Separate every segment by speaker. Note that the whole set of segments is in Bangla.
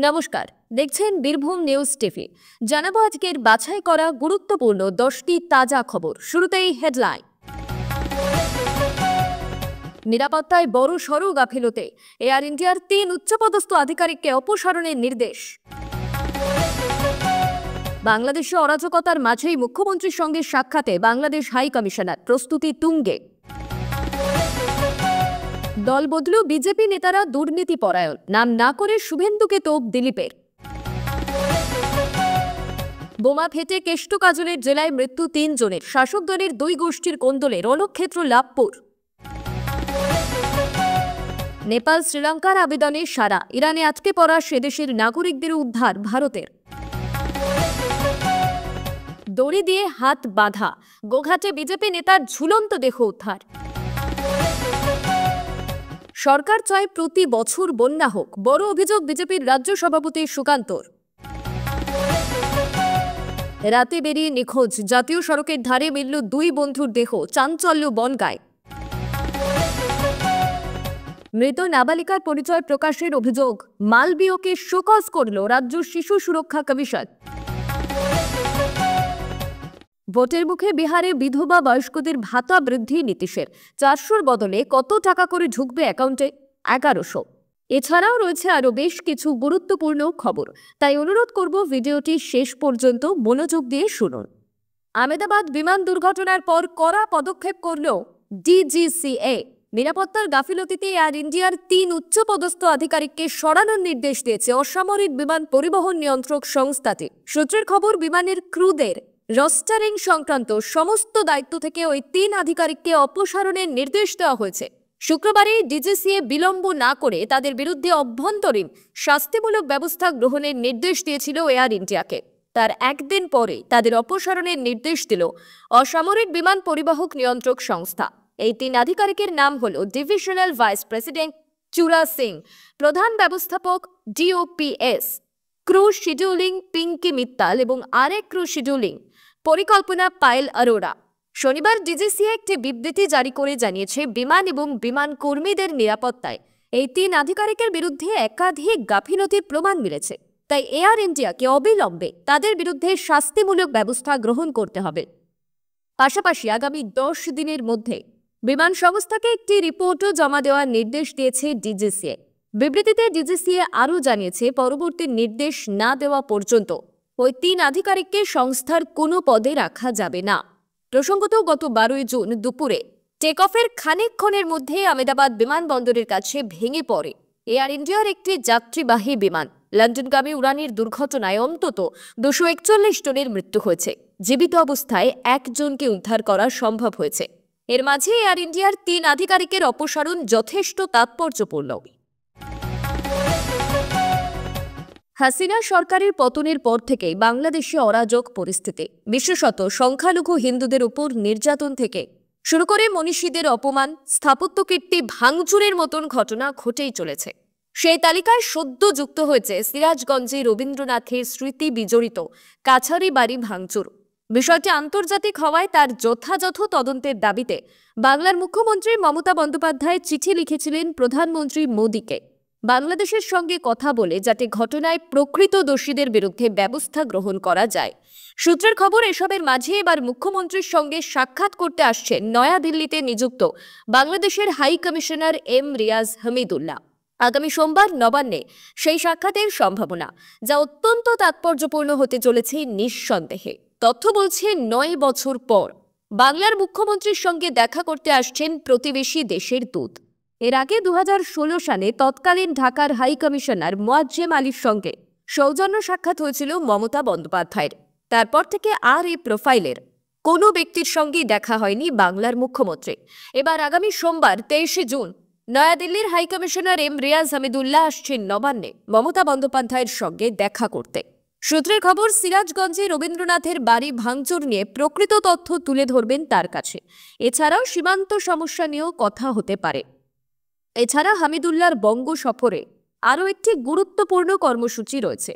Speaker 1: নমস্কার, দেখছেন বীরভূম নিউজ টিভি। জানাবো আজকের বাছাই করা গুরুত্বপূর্ণ 10টি তাজা খবর। শুরুতেই হেডলাইন। নিরাপত্তায় বড় সড় গাফিলতি, এয়ার ইন্ডিয়ার 3 উচ্চপদস্থ আধিকারিককে অপসারণের নির্দেশ। বাংলাদেশে অরাজকতার মাঝেই মুখ্যমন্ত্রীর সঙ্গে সাক্ষাতে বাংলাদেশ হাই কমিশনার, প্রস্তুতি তুঙ্গে। দল বদলু বিজেপি নেতারা দুর্নীতি পরায়ণ, নাম না করে শুভেন্দুকে তোপ দিলীপের। বোমা ফেটে কেষ্ট কাজলের জেলায় মৃত্যু 3 জনের, শাসক দলের 2 গোষ্ঠীর কোন্দলে রণক্ষেত্র লাভপুর। নেপাল শ্রীলঙ্কার আবেদনে সাড়া, ইরানে আটকে পড়া সেদেশের নাগরিকদের উদ্ধার ভারতের। দড়ি দিয়ে হাত বাঁধা, গোঘাটে বিজেপি নেতার ঝুলন্ত দেহ উদ্ধার। সরকার চায় প্রতি বছর বন্যা হোক, বড় অভিযোগ বিজেপির রাজ্য সভাপতি সুকান্তর। রাতে বেরিয়ে নিখোঁজ, জাতীয় সড়কের ধারে মিলল 2 বন্ধুর দেহ, চাঞ্চল্য বনগাঁয়। মৃত নাবালিকার পরিচয় প্রকাশের অভিযোগ, মালবিওকে শোকজ করল রাজ্য শিশু সুরক্ষা কমিশন। ভোটের মুখে বিহারে বিধবা বয়স্কদের ভাতা বৃদ্ধি নীতিশের, 400-র বদলে কত টাকা করে ঢুকবে অ্যাকাউন্টে? 1100। এছাড়াও রয়েছে আরো বেশ কিছু গুরুত্বপূর্ণ খবর, তাই অনুরোধ করব ভিডিওটি শেষ পর্যন্ত মনোযোগ দিয়ে শুনুন। আহমেদাবাদ বিমান দুর্ঘটনার পর কড়া পদক্ষেপ করল ডিজিসিএ। নিরাপত্তার গাফিলতিতে এয়ার ইন্ডিয়ার 3 উচ্চপদস্থ আধিকারিককে সরানোর নির্দেশ দিয়েছে অসামরিক বিমান পরিবহন নিয়ন্ত্রক সংস্থাটি। সূত্রের খবর, বিমানের ক্রুদের রস্টারিং সংক্রান্ত সমস্ত দায়িত্ব থেকে ওই 3 আধিকারিককে অপসারণের নির্দেশ দেওয়া হয়েছে। শুক্রবারে ডিজিসিএ বিলম্ব না করে তাদের বিরুদ্ধে অভ্যন্তরীণ শাস্তিমূলক ব্যবস্থা গ্রহণের নির্দেশ দিয়েছিল এয়ার ইন্ডিয়াকে। তার একদিন পরে তাদের অপসারণের নির্দেশ দিল অসামরিক বিমান পরিবহক নিয়ন্ত্রক সংস্থা। এই 3 আধিকারিকের নাম হল ডিভিশনাল ভাইস প্রেসিডেন্ট চুরা সিং, প্রধান ব্যবস্থাপক ডিওপিএস, ক্রু শিডিউলিং পিঙ্কি মিত্তাল এবং আরেক ক্রু শিডিউলিং পরিকল্পনা পায়েল অরোরা। শনিবার ডিজিসিএ একটি বিবৃতি জারি করে জানিয়েছে, বিমান এবং বিমান কর্মীদের নিরাপত্তায় এই 3 আধিকারিকের বিরুদ্ধে একাধিক গাফিলতির প্রমাণ মিলেছে। তাই এয়ার ইন্ডিয়াকে অবিলম্বে তাদের বিরুদ্ধে শাস্তিমূলক ব্যবস্থা গ্রহণ করতে হবে। পাশাপাশি আগামী 10 দিনের মধ্যে বিমান সংস্থাকে একটি রিপোর্টও জমা দেওয়ার নির্দেশ দিয়েছে ডিজিসিএ। বিবৃতিতে ডিজিসিএ আরও জানিয়েছে, পরবর্তী নির্দেশ না দেওয়া পর্যন্ত ওই 3 আধিকারিককে সংস্থার কোনো পদে রাখা যাবে না। প্রসঙ্গত, গত 12 জুন দুপুরে টেক অফের খানিকক্ষণের মধ্যে আহমেদাবাদ বিমানবন্দরের কাছে ভেঙে পড়ে এয়ার ইন্ডিয়ার একটি যাত্রীবাহী বিমান। লন্ডনগামী উড়ানের দুর্ঘটনায় অন্তত 241 জনের মৃত্যু হয়েছে। জীবিত অবস্থায় 1 জনকে উদ্ধার করা সম্ভব হয়েছে। এর মাঝে এয়ার ইন্ডিয়ার 3 আধিকারিকের অপসারণ যথেষ্ট তাৎপর্যপূর্ণ। হাসিনা সরকারের পতনের পর থেকেই বাংলাদেশে অরাজক পরিস্থিতি, বিশেষত সংখ্যালঘু হিন্দুদের উপর নির্যাতন থেকে শুরু করে মনীষীদের অপমান, স্থাপত্য কীর্তি ভাঙচুরের মতন ঘটনা ঘটেই চলেছে। সেই তালিকায় সদ্য যুক্ত হয়েছে সিরাজগঞ্জে রবীন্দ্রনাথের স্মৃতি বিজড়িত কাছারি বাড়ি ভাঙচুর। বিষয়টি আন্তর্জাতিক হওয়ায় তার যথাযথ তদন্তের দাবিতে বাংলার মুখ্যমন্ত্রী মমতা বন্দ্যোপাধ্যায় চিঠি লিখেছিলেন প্রধানমন্ত্রী মোদীকে, বাংলাদেশের সঙ্গে কথা বলে যাতে ঘটনায় প্রকৃত দোষীদের বিরুদ্ধে ব্যবস্থা গ্রহণ করা যায়। সূত্রের খবর, এসবের মাঝে এবার মুখ্যমন্ত্রীর সঙ্গে সাক্ষাৎ করতে আসছেন নয়াদিল্লিতে নিযুক্ত বাংলাদেশের high commissioner M Riaz Hamidullah. আগামী সোমবার নবান্নে সেই সাক্ষাতের সম্ভাবনা, যা অত্যন্ত তাৎপর্যপূর্ণ হতে চলেছে নিঃসন্দেহে। তথ্য বলছে 9 বছর পর বাংলার মুখ্যমন্ত্রীর সঙ্গে দেখা করতে আসছেন প্রতিবেশী দেশের দূত। এর আগে 2016 সালে তৎকালীন ঢাকার হাই কমিশনার মোয়াজ্জেম আলীর সঙ্গে সৌজন্য সাক্ষাৎ হয়েছিল মমতা বন্দ্যোপাধ্যায়ের। তারপর থেকে আর এই প্রোফাইলের কোনো ব্যক্তির সঙ্গেই দেখা হয়নি বাংলার মুখ্যমন্ত্রী। এবার আগামী সোমবার 23 জুন নয়াদিল্লির high commissioner M Riaz Hamidullah আসছেন নবান্নে মমতা বন্দ্যোপাধ্যায়ের সঙ্গে দেখা করতে। সূত্রের খবর, সিরাজগঞ্জে রবীন্দ্রনাথের বাড়ি ভাঙচুর নিয়ে প্রকৃত তথ্য তুলে ধরবেন তার কাছে। এছাড়াও সীমান্ত সমস্যা নিয়েও কথা হতে পারে। এছাড়া হামিদুল্লাহর বঙ্গ সফরে আরও একটি গুরুত্বপূর্ণ কর্মসূচি রয়েছে।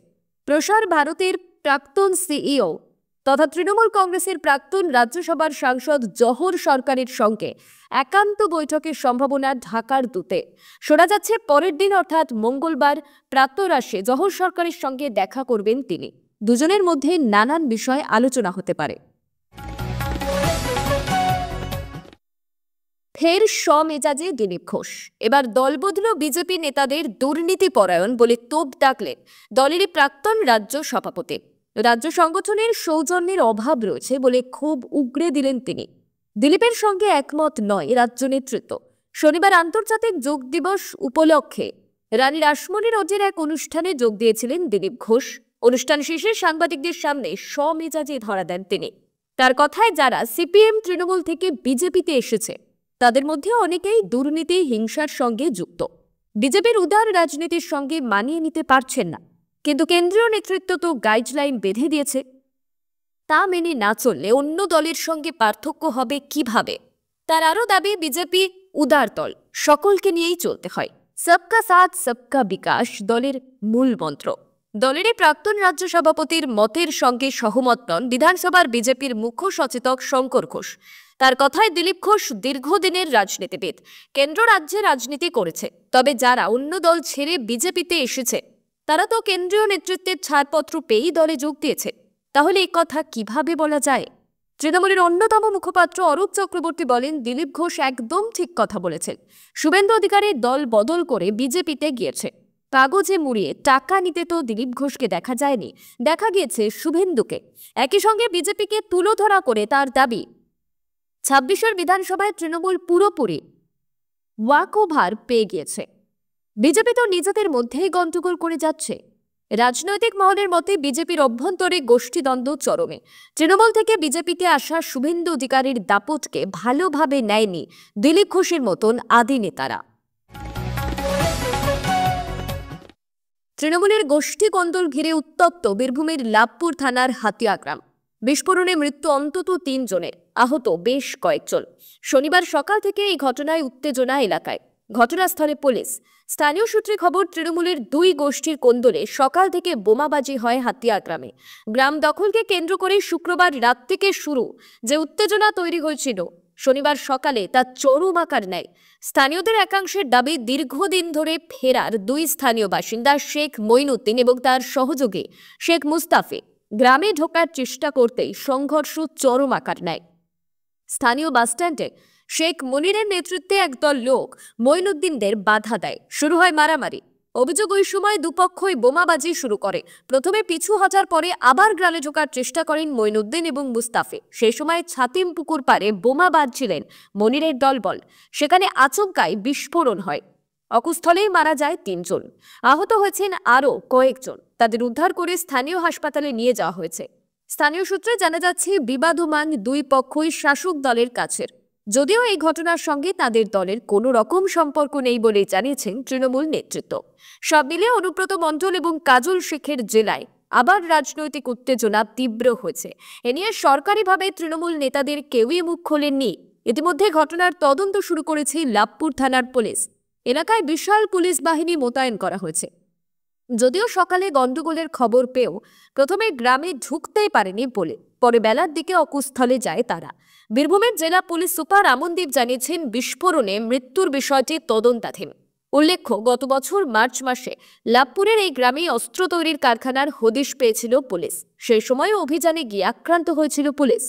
Speaker 1: প্রসার ভারতের প্রাক্তন সিইও তথা তৃণমূল কংগ্রেসের প্রাক্তন রাজ্যসভার সাংসদ জহর সরকারের সঙ্গে একান্ত বৈঠকের সম্ভাবনা ঢাকার দূতে। শোনা যাচ্ছে পরের দিন অর্থাৎ মঙ্গলবার প্রাতরাশে জহর সরকারের সঙ্গে দেখা করবেন তিনি। দুজনের মধ্যে নানান বিষয় আলোচনা হতে পারে। ফের স্বমেজাজে দিলীপ ঘোষ। এবার দলবদল বিজেপি নেতাদের দুর্নীতি পরায়ণ বলে তোপ দাগলেন দলেরই প্রাক্তন রাজ্য সভাপতি। রাজ্য সংগঠনের সৌজন্যের অভাব রয়েছে বলে ক্ষোভ উগরে দিলেন তিনি। দিলীপের সঙ্গে একমত নয় রাজ্য নেতৃত্ব। শনিবার আন্তর্জাতিক যোগ দিবস উপলক্ষে রানী রাসমণি রোডের এক অনুষ্ঠানে যোগ দিয়েছিলেন দিলীপ ঘোষ। অনুষ্ঠান শেষে সাংবাদিকদের সামনে স্বমেজাজে ধরা দেন তিনি। তার কথায়, যারা সিপিএম তৃণমূল থেকে বিজেপিতে এসেছে তাদের মধ্যে অনেকেই দুর্নীতি হিংসার সঙ্গে যুক্ত। বিজেপির উদার রাজনীতির সঙ্গে মানিয়ে নিতে পারছেন না, কিন্তু কেন্দ্রীয় নেতৃত্ব তো গাইডলাইন বেঁধে দিয়েছে। তা মেনে না চললে অন্য দলের সঙ্গে পার্থক্য হবে কিভাবে? তার আরও দাবি, বিজেপি উদার দল, সকলকে নিয়েই চলতে হয়। সবকা সাথ সবকা বিকাশ দলের মূল মন্ত্র। দলের প্রাক্তন রাজ্য সভাপতির মতের সঙ্গে সহমত নন বিধানসভার বিজেপির মুখ্য সচেতক শঙ্কর ঘোষ। তার কথায়, দিলীপ ঘোষ দীর্ঘদিনের রাজনীতিবিদ, কেন্দ্র রাজ্যে রাজনীতি করেছে। তবে যারা অন্য দল ছেড়ে বিজেপিতে এসেছে তারা তো কেন্দ্রীয় নেতৃত্বের ছাড়পত্র পেয়েই দলে যোগ দিয়েছে। তাহলে এই কথা কিভাবে বলা যায়? তৃণমূলের অন্যতম মুখপাত্র অরূপ চক্রবর্তী বলেন, দিলীপ ঘোষ একদম ঠিক কথা বলেছেন। শুভেন্দু অধিকারীর দল বদল করে বিজেপিতে গিয়েছে। কাগজে মুড়িয়ে টাকা নিতে তো দিলীপ ঘোষকে দেখা যায়নি, দেখা গিয়েছে শুভেন্দুকে। একই সঙ্গে বিজেপিকে তুলোধরা করে তার দাবি, 26 বিধানসভায় তৃণমূল পুরোপুরি ওয়াকওভার পেয়ে গিয়েছে। বিজেপি তো নিজেদের মধ্যেই গন্ডগোল করে যাচ্ছে। রাজনৈতিক মহলের মতে বিজেপির অভ্যন্তরে গোষ্ঠীদ্বন্দ্ব চরমে। তৃণমূল থেকে বিজেপিতে আসা শুভেন্দু অধিকারীর দাপটকে ভালোভাবে নেয়নি দিলীপ ঘোষের মতন আদি নেতারা। তৃণমূলের গোষ্ঠী কন্দল ঘিরে উত্তপ্ত বীরভূমের লাভপুর থানার হাতিয়া গ্রাম। বিস্ফোরণে মৃত্যু অন্তত 3 জনের, আহত বেশ কয়েকজন। শনিবার সকাল থেকে এই ঘটনায় উত্তেজনা এলাকায়। ঘটনাস্থলে পুলিশ। স্থানীয় সূত্রে খবর, তৃণমূলের 2 গোষ্ঠীর কোন্দলে সকাল থেকে বোমাবাজি হয় হাতিয়া গ্রামে। গ্রাম দখলকে কেন্দ্র করে শুক্রবার রাত থেকে শুরু যে উত্তেজনা তৈরি হয়েছিল, শনিবার সকালে তা চরম আকার নেয়। স্থানীয়দের একাংশের দাবি, দীর্ঘদিন ধরে ফেরার 2 স্থানীয় বাসিন্দা শেখ মঈনুদ্দিন এবং তার সহযোগী শেখ মুস্তাফি গ্রামে ঢোকার চেষ্টা করতেই সংঘর্ষ চরম আকার নেয়। স্থানীয় বাসস্ট্যান্ডে শেখ মনিরের নেতৃত্বে একদল লোক মঈনুদ্দিনদের বাধা দেয়। শুরু হয় মারামারি। অভিযোগ, ওই সময় দুপক্ষই বোমাবাজি শুরু করে। প্রথমে পিছু হটার পরে আবার গ্রামে ঢোকার চেষ্টা করেন মঈনুদ্দিন এবং মুস্তাফি। সেই সময় ছাতিম পুকুর পাড়ে বোমা বাঁধছিলেন মনিরের দলবল। সেখানে আচমকাই বিস্ফোরণ হয়। অকুস্থলেই মারা যায় 3 জন। আহত হয়েছেন আরও কয়েকজন। তাদের উদ্ধার করে স্থানীয় হাসপাতালে নিয়ে যাওয়া হয়েছে। স্থানীয় সূত্রে জানা যাচ্ছে, বিবাদমান 2 পক্ষই শাসক দলের কাছের। যদিও এই ঘটনার সঙ্গে তাদের দলের কোনো রকম সম্পর্ক নেই বলেই জানিয়েছেন তৃণমূল নেতৃত্ব। সব মিলিয়ে অনুব্রত মণ্ডল এবং কাজল শেখের জেলায় আবার রাজনৈতিক উত্তেজনা তীব্র হয়েছে। এ নিয়ে সরকারিভাবে তৃণমূল নেতাদের কেউই মুখ খোলেননি। ইতিমধ্যে ঘটনার তদন্ত শুরু করেছে লাভপুর থানার পুলিশ। এলাকায় বিশাল পুলিশ বাহিনী মোতায়েন করা হয়েছে। যদিও সকালে গন্ডগোলের খবর পেয়েও প্রথমে গ্রামে ঢুকতেই পারেনি বলে পরে বেলার দিকে অকুস্থলে যায় তারা। বীরভূমের জেলা পুলিশ সুপার আমনদীপ জানিয়েছেন, বিস্ফোরণে মৃত্যুর বিষয়টি তদন্তাধীন। উল্লেখ্য, গত বছর মার্চ মাসে লাভপুরের এই গ্রামে অস্ত্র তৈরির কারখানার হদিশ পেয়েছিল পুলিশ। সেই সময় অভিযানে গিয়ে আক্রান্ত হয়েছিল পুলিশ।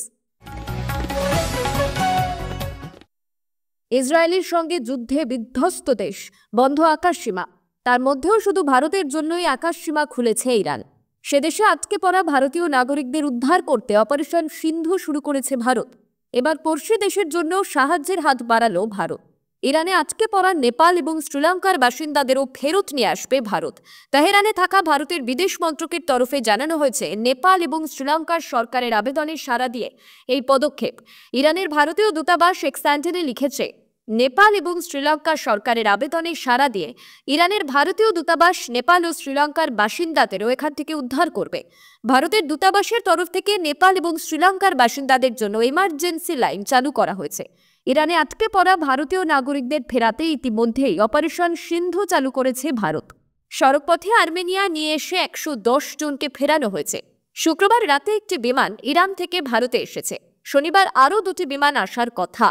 Speaker 1: ইসরায়েলের সঙ্গে যুদ্ধে বিধ্বস্ত দেশ, বন্ধ আকাশসীমা। তার মধ্যেও শুধু ভারতের জন্যই আকাশসীমা খুলেছে ইরান। সে দেশে আটকে পড়া ভারতীয় নাগরিকদের উদ্ধার করতে অপারেশন সিন্ধু শুরু করেছে ভারত। এবার পড়শি দেশের জন্য সাহায্যের হাত বাড়ালো ভারত। ইরানে আটকে পড়া নেপাল এবং শ্রীলঙ্কার বাসিন্দাদেরও ফেরত নিয়ে আসবে ভারত। তেহরানে থাকা ভারতের বিদেশ মন্ত্রকের তরফে জানানো হয়েছে, নেপাল এবং শ্রীলঙ্কার সরকারের আবেদনে সাড়া দিয়ে এই পদক্ষেপ। ইরানের ভারতীয় দূতাবাস এক স্যান্টেনে লিখেছে, নেপাল এবং শ্রীলঙ্কা সরকারের আবেদনে সাড়া দিয়ে ইরানের ভারতীয় দূতাবাস নেপাল ও শ্রীলঙ্কার বাসিন্দাদেরও এখান থেকে উদ্ধার করবে। ভারতের দূতাবাসের তরফ থেকে নেপাল এবং শ্রীলঙ্কার বাসিন্দাদের জন্য এমার্জেন্সি লাইন চালু করা হয়েছে। ইরানে আটকে পড়া ভারতীয় নাগরিকদের ফেরাতে ইতিমধ্যেই অপারেশন সিন্ধু চালু করেছে ভারত। সড়কপথে আর্মেনিয়া নিয়ে এসে 110 জনকে ফেরানো হয়েছে। শুক্রবার রাতে একটি বিমান ইরান থেকে ভারতে এসেছে। শনিবার আরও 2টি বিমান আসার কথা।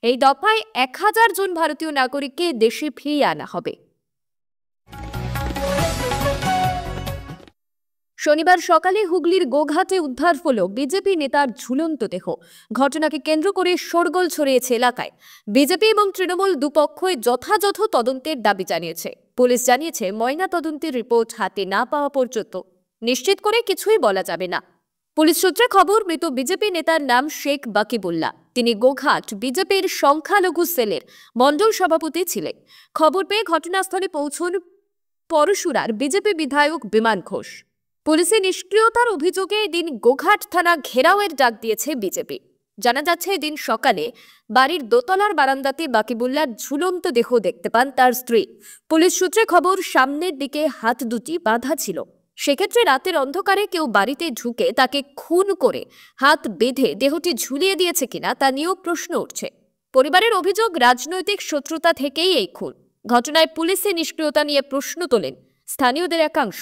Speaker 1: এই দফায় 1000 জন ভারতীয় নাগরিককে দেশে ফিরিয়ে আনা হবে। শনিবার সকালে হুগলির গোঘাটে উদ্ধার হলো বিজেপি নেতার ঝুলন্ত দেহ। ঘটনাকে কেন্দ্র করে শোরগোল ছড়িয়েছে এলাকায়। বিজেপি এবং তৃণমূল দুপক্ষই যথাযথ তদন্তের দাবি জানিয়েছে। পুলিশ জানিয়েছে, ময়না তদন্তের রিপোর্ট হাতে না পাওয়া পর্যন্ত নিশ্চিত করে কিছুই বলা যাবে না। পুলিশ সূত্রে খবর, মৃত বিজেপি নেতার নাম শেখ বাকিবুল্লাহ। তিনি গোঘাট বিজেপির সংখ্যালঘু সেলের মণ্ডল সভাপতি ছিলেন। খবর পেয়ে ঘটনাস্থলে পৌঁছন পরশুরার বিজেপি বিধায়ক বিমান ঘোষ। পুলিশের নিষ্ক্রিয়তার অভিযোগে এদিন গোঘাট থানা ঘেরাওয়ের ডাক দিয়েছে বিজেপি। জানা যাচ্ছে, এদিন সকালে বাড়ির দোতলার বারান্দাতে বাকিবুল্লাহর ঝুলন্ত দেহ দেখতে পান তার স্ত্রী। পুলিশ সূত্রে খবর, সামনের দিকে হাত দুটি বাঁধা ছিল। সেক্ষেত্রে রাতের অন্ধকারে কেউ বাড়িতে ঢুকে তাকে খুন করে হাত বেঁধে দেহটি ঝুলিয়ে দিয়েছে কিনা তা নিয়েও প্রশ্ন উঠছে। পরিবারের অভিযোগ, রাজনৈতিক শত্রুতা থেকেই এই খুন। ঘটনায় পুলিশের নিষ্ক্রিয়তা নিয়ে প্রশ্ন তোলেন স্থানীয়দের একাংশ।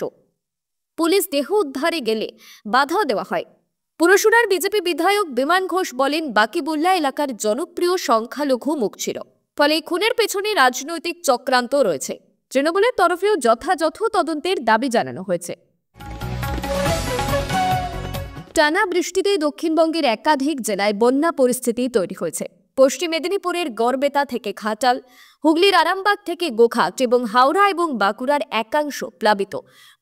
Speaker 1: পুলিশ দেহ উদ্ধারে গেলে বাধাও দেওয়া হয়। পুরসুরার বিজেপি বিধায়ক বিমান ঘোষ বলেন, বাকিবুল্লাহ এলাকার জনপ্রিয় সংখ্যালঘু মুখ ছিল, ফলে এই খুনের পেছনে রাজনৈতিক চক্রান্ত রয়েছে। তৃণমূলের তরফেও যথাযথ তদন্তের দাবি জানানো হয়েছে। টানা বৃষ্টিতে দক্ষিণবঙ্গের একাধিক জেলায় বন্যা পরিস্থিতি তৈরি হয়েছে। পশ্চিম মেদিনীপুরের গড়বেতা থেকে ঘাটাল, হুগলির আরামবাগ থেকে গোঘাট এবং হাওড়া এবং বাঁকুড়ার একাংশ প্লাবিত।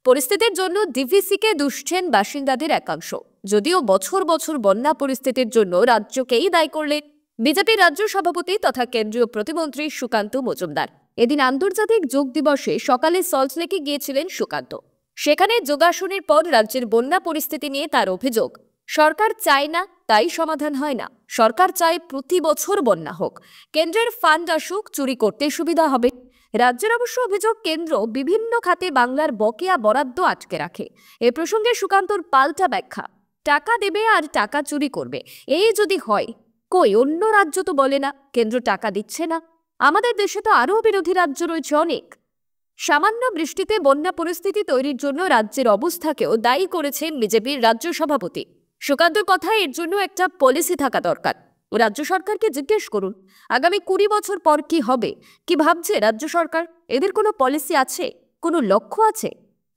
Speaker 1: পরিস্থিতির জন্য ডিভিসিকে দুষছেন বাসিন্দাদের একাংশ। যদিও বছর বছর বন্যা পরিস্থিতির জন্য রাজ্যকেই দায়ী করলেন বিজেপির রাজ্য সভাপতি তথা কেন্দ্রীয় প্রতিমন্ত্রী সুকান্ত মজুমদার। এদিন আন্তর্জাতিক যোগ দিবসে সকালে সল্টলেকে গিয়েছিলেন সুকান্ত। সেখানে যোগাসনের পর রাজ্যের বন্যা পরিস্থিতি নিয়ে তার অভিযোগ, সরকার চায় না, তাই সমাধান হয় না। সরকার চায় প্রতি বছর বন্যা হোক, কেন্দ্রের ফান্ড আসুক, চুরি করতে সুবিধা হবে। রাজ্যের অবশ্য অভিযোগ, কেন্দ্র বিভিন্ন খাতে বাংলার বকেয়া বরাদ্দ আটকে রাখে। এ প্রসঙ্গে সুকান্তর পাল্টা ব্যাখ্যা, টাকা দেবে আর টাকা চুরি করবে, এই যদি হয়, কই অন্য রাজ্য তো বলে না কেন্দ্র টাকা দিচ্ছে না। আমাদের দেশে তো আরও বিরোধী রাজ্য রয়েছে অনেক। সামান্য বৃষ্টিতে বন্যা পরিস্থিতি তৈরির জন্য রাজ্যের অবস্থাকেও দায়ী করেছেন বিজেপির রাজ্য সভাপতি। সুকান্তর কথায়, এর জন্য একটা পলিসি থাকা দরকার। রাজ্য সরকারকে জিজ্ঞেস করুন, আগামী 20 বছর পর কি হবে, কি ভাবছে রাজ্য সরকার? এদের কোনো পলিসি আছে, কোনো লক্ষ্য আছে?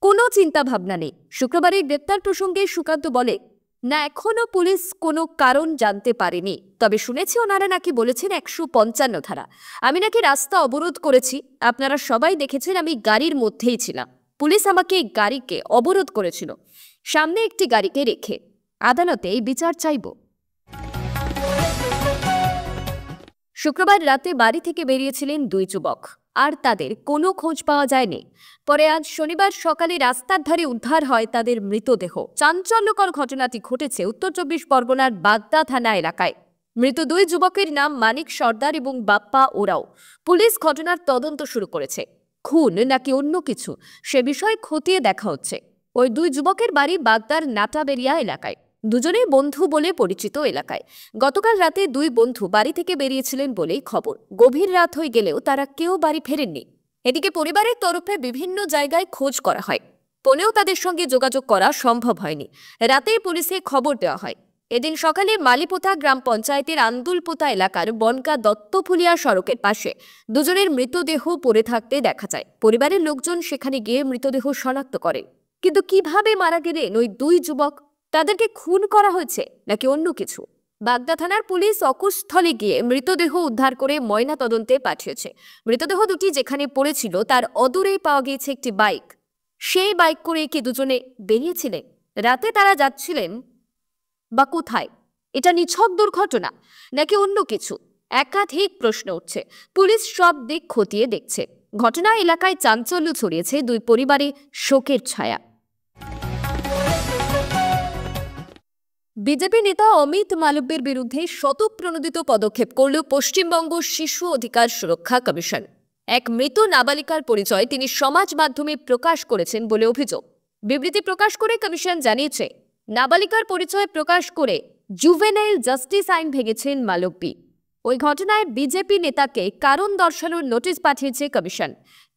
Speaker 1: কোনো চিন্তা ভাবনা নেই। শুক্রবারের গ্রেপ্তার প্রসঙ্গে সুকান্ত বলে, না, এখনো পুলিশ কোনো কারণ জানতে পারেনি, তবে শুনেছি ওনারা নাকি বলেছেন 155 ধারা। আমি নাকি রাস্তা অবরোধ করেছি, আপনারা সবাই দেখেছেন আমি গাড়ির মধ্যেই ছিলাম। পুলিশ আমাকে এই গাড়িকে অবরোধ করেছিল, সামনে একটি গাড়িকে রেখে। আদালতে এই বিচার চাইব। শুক্রবার রাতে বাড়ি থেকে বেরিয়েছিলেন 2 যুবক, আর তাদের কোনো খোঁজ পাওয়া যায়নি। পরে আজ শনিবার সকালে রাস্তার ধারে উদ্ধার হয় তাদের মৃতদেহ। চাঞ্চল্যকর ঘটনাটি ঘটেছে উত্তর 24 পরগনার বাগদা থানা এলাকায়। মৃত 2 যুবকের নাম মানিক সর্দার এবং বাপ্পা ওরাও। পুলিশ ঘটনার তদন্ত শুরু করেছে। খুন নাকি অন্য কিছু, সে বিষয়ে খতিয়ে দেখা হচ্ছে। ওই 2 যুবকের বাড়ি বাগদার নাটাবেরিয়া এলাকায়। দুজনেই বন্ধু বলে পরিচিত এলাকায়। গতকাল রাতে 2 বন্ধু বাড়ি থেকে বেরিয়েছিলেন বলেই খবর। গভীর রাত হয়ে গেলেও তারা কেউ বাড়ি ফেরেননি। এদিকে পরিবারের তরফে বিভিন্ন জায়গায় খোঁজ করা হয়, ফোনেও তাদের সঙ্গে যোগাযোগ করা সম্ভব হয়নি। রাতেই পুলিশে খবর দেওয়া হয়। এদিন সকালে মালিপোতা গ্রাম পঞ্চায়েতের আন্দুলপোতা এলাকার বনকা দত্তফুলিয়া সড়কের পাশে দুজনের মৃতদেহ পড়ে থাকতে দেখা যায়। পরিবারের লোকজন সেখানে গিয়ে মৃতদেহ শনাক্ত করেন। কিন্তু কিভাবে মারা গেলেন ওই 2 যুবক? তাদেরকে খুন করা হয়েছে নাকি অন্য কিছু? বাগদা থানার পুলিশ অকুস্থলে গিয়ে মৃতদেহ উদ্ধার করে ময়না তদন্তে পাঠিয়েছে। মৃতদেহ দুটি যেখানে পড়েছিল তার অদূরেই পাওয়া গিয়েছে একটি বাইক। সেই বাইক করে কি দুজনে বেরিয়েছিলেন? রাতে তারা যাচ্ছিলেন বা কোথায়? এটা নিছক দুর্ঘটনা নাকি অন্য কিছু? একাধিক প্রশ্ন উঠছে। পুলিশ সব দিক খতিয়ে দেখছে। ঘটনা এলাকায় চাঞ্চল্য ছড়িয়েছে, 2 পরিবারে শোকের ছায়া। বিজেপি নেতা অমিত মালব্যের বিরুদ্ধে শতপ্রণোদিত পদক্ষেপ করল পশ্চিমবঙ্গ শিশু অধিকার সুরক্ষা কমিশন। এক মৃত নাবালিকার পরিচয় তিনি সমাজ মাধ্যমে প্রকাশ করেছেন বলে অভিযোগ। বিবৃতি প্রকাশ করে কমিশন জানিয়েছে, নাবালিকার পরিচয় প্রকাশ করে জুভেনাইল জাস্টিস আইন ভেঙেছেন মালব্যি। ওই ঘটনায় বিজেপি নেতাকে কারণ দর্শানোর নোটিশ পাঠিয়েছে কমিশন।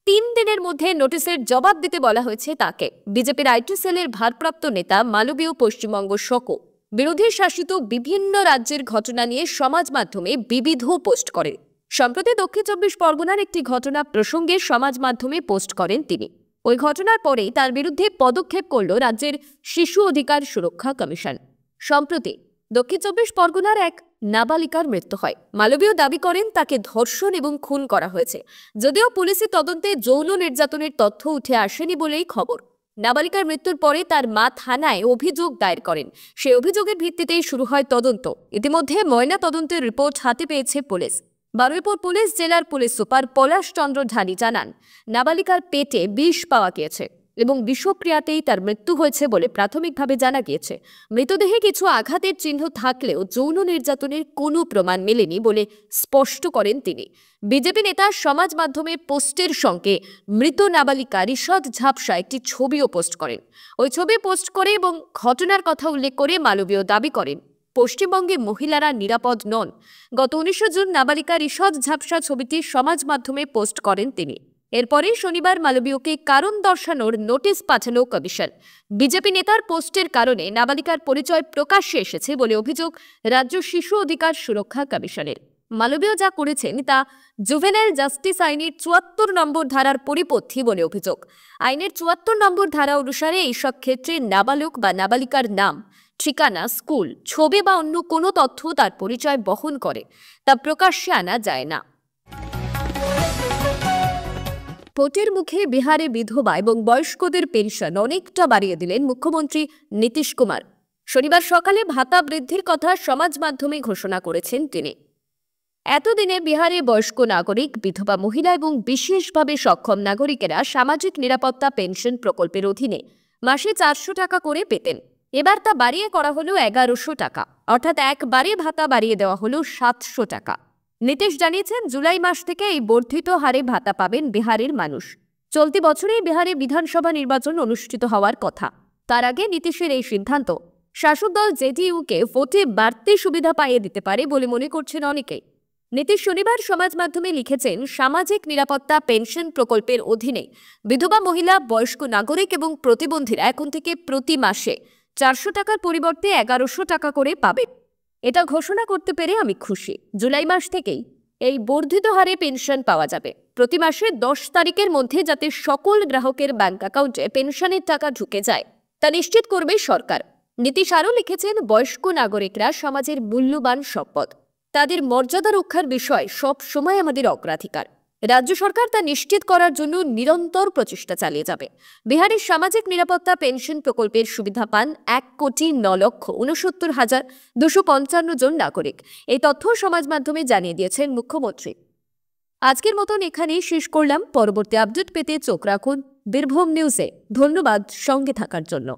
Speaker 1: 3 দিনের মধ্যে নোটিশের জবাব দিতে বলা হয়েছে তাকে। বিজেপির আইটি সেলের ভারপ্রাপ্ত নেতা মালবীয় পশ্চিমবঙ্গ সহ বিরোধী শাসিত বিভিন্ন রাজ্যের ঘটনা নিয়ে সমাজ মাধ্যমে বিবিধ পোস্ট করে। সম্প্রতি দক্ষিণ 24 পরগনার একটি ঘটনা প্রসঙ্গে সমাজ মাধ্যমে পোস্ট করেন তিনি। ওই ঘটনার পরেই তার বিরুদ্ধে পদক্ষেপ করল রাজ্যের শিশু অধিকার সুরক্ষা কমিশন। সম্প্রতি দক্ষিণ 24 পরগনার এক নাবালিকার মৃত্যু হয়। মালবীয় দাবি করেন তাকে ধর্ষণ এবং খুন করা হয়েছে, যদিও পুলিশি তদন্তে যৌন নির্যাতনের তথ্য উঠে আসেনি বলেই খবর। নাবালিকার মৃত্যুর পরে তার মা থানায় অভিযোগ দায়ের করেন। সেই অভিযোগের ভিত্তিতেই শুরু হয় তদন্ত। ইতিমধ্যে ময়না তদন্তের রিপোর্ট হাতে পেয়েছে পুলিশ। বারুইপুর পুলিশ জেলার পুলিশ সুপার পলাশ চন্দ্র ঢালি জানান, নাবালিকার পেটে বিষ পাওয়া গিয়েছে এবং বিষক্রিয়াতেই তার মৃত্যু হয়েছে বলে প্রাথমিকভাবে জানা গিয়েছে। মৃতদেহে কিছু আঘাতের চিহ্ন থাকলেও যৌন নির্যাতনের কোনো প্রমাণ মেলেনি বলে স্পষ্ট করেন তিনি। বিজেপি নেতা সমাজ মাধ্যমে পোস্টের সঙ্গে মৃত নাবালিকা রিশাদ ঝাপসা একটি ছবিও পোস্ট করেন। ওই ছবি পোস্ট করে এবং ঘটনার কথা উল্লেখ করে মালবীয় দাবি করেন, পশ্চিমবঙ্গে মহিলারা নিরাপদ নন। গত 19 জুন নাবালিকা রিশাদ ঝাপসা ছবিটি সমাজ মাধ্যমে পোস্ট করেন তিনি। এরপরেই শনিবার মালবীয়কে কারণ দর্শানোর নোটিশ পাঠালো কমিশন। বিজেপি নেতার পোস্টের কারণে নাবালিকার পরিচয় প্রকাশ্যে এসেছে বলে অভিযোগ রাজ্য শিশু অধিকার সুরক্ষা কমিশনের। মালবীয় যা করেছেন তা জুভেনাইল জাস্টিস আইনের 74 নম্বর ধারার পরিপন্থী বলে অভিযোগ। আইনের 74 নম্বর ধারা অনুসারে এইসব ক্ষেত্রে নাবালক বা নাবালিকার নাম, ঠিকানা, স্কুল, ছবি বা অন্য কোনো তথ্য তার পরিচয় বহন করে তা প্রকাশ্যে আনা যায় না। ভোটের মুখে বিহারে বিধবা এবং বয়স্কদের পেনশন অনেকটা বাড়িয়ে দিলেন মুখ্যমন্ত্রী নীতিশ কুমার। শনিবার সকালে ভাতা বৃদ্ধির কথা সমাজ মাধ্যমে ঘোষণা করেছেন তিনি। এতদিনে বিহারে বয়স্ক নাগরিক, বিধবা মহিলা এবং বিশেষভাবে সক্ষম নাগরিকেরা সামাজিক নিরাপত্তা পেনশন প্রকল্পের অধীনে মাসে 400 টাকা করে পেতেন। এবার তা বাড়িয়ে করা হলো 1100 টাকা, অর্থাৎ একবারে ভাতা বাড়িয়ে দেওয়া হলো 700 টাকা। নীতিশ জানিয়েছেন, জুলাই মাস থেকে এই বর্ধিত হারে ভাতা পাবেন বিহারের মানুষ। চলতি বছরেই বিহারে বিধানসভা নির্বাচন অনুষ্ঠিত হওয়ার কথা। তার আগে নীতিশের এই সিদ্ধান্ত শাসক দল জেডিইউকে ভোটে বাড়তি সুবিধা পাইয়ে দিতে পারে বলে মনে করছেন অনেকেই। নীতিশ শনিবার সমাজ মাধ্যমে লিখেছেন, সামাজিক নিরাপত্তা পেনশন প্রকল্পের অধীনে বিধবা মহিলা, বয়স্ক নাগরিক এবং প্রতিবন্ধীরা এখন থেকে প্রতি মাসে 400 টাকার পরিবর্তে 1100 টাকা করে পাবেন। এটা ঘোষণা করতে পেরে আমি খুশি। জুলাই মাস থেকেই এই বর্ধিত হারে পেনশন পাওয়া যাবে। প্রতি মাসে 10 তারিখের মধ্যে যাতে সকল গ্রাহকের ব্যাংক অ্যাকাউন্টে পেনশনের টাকা ঢুকে যায় তা নিশ্চিত করবে সরকার। নীতিশ আরও লিখেছেন, বয়স্ক নাগরিকরা সমাজের মূল্যবান সম্পদ। তাদের মর্যাদা রক্ষার বিষয় সব সময় আমাদের অগ্রাধিকার। রাজ্য সরকার তা নিশ্চিত করার জন্য নিরন্তর প্রচেষ্টা চালিয়ে যাবে। বিহারের সামাজিক নিরাপত্তা পেনশন প্রকল্পের সুবিধা পান 1,09,69,255 জন নাগরিক। এই তথ্য সমাজ মাধ্যমে জানিয়ে দিয়েছেন মুখ্যমন্ত্রী। আজকের মতন এখানেই শেষ করলাম। পরবর্তী আপডেট পেতে চোখ রাখুন বীরভূম নিউজে। ধন্যবাদ সঙ্গে থাকার জন্য।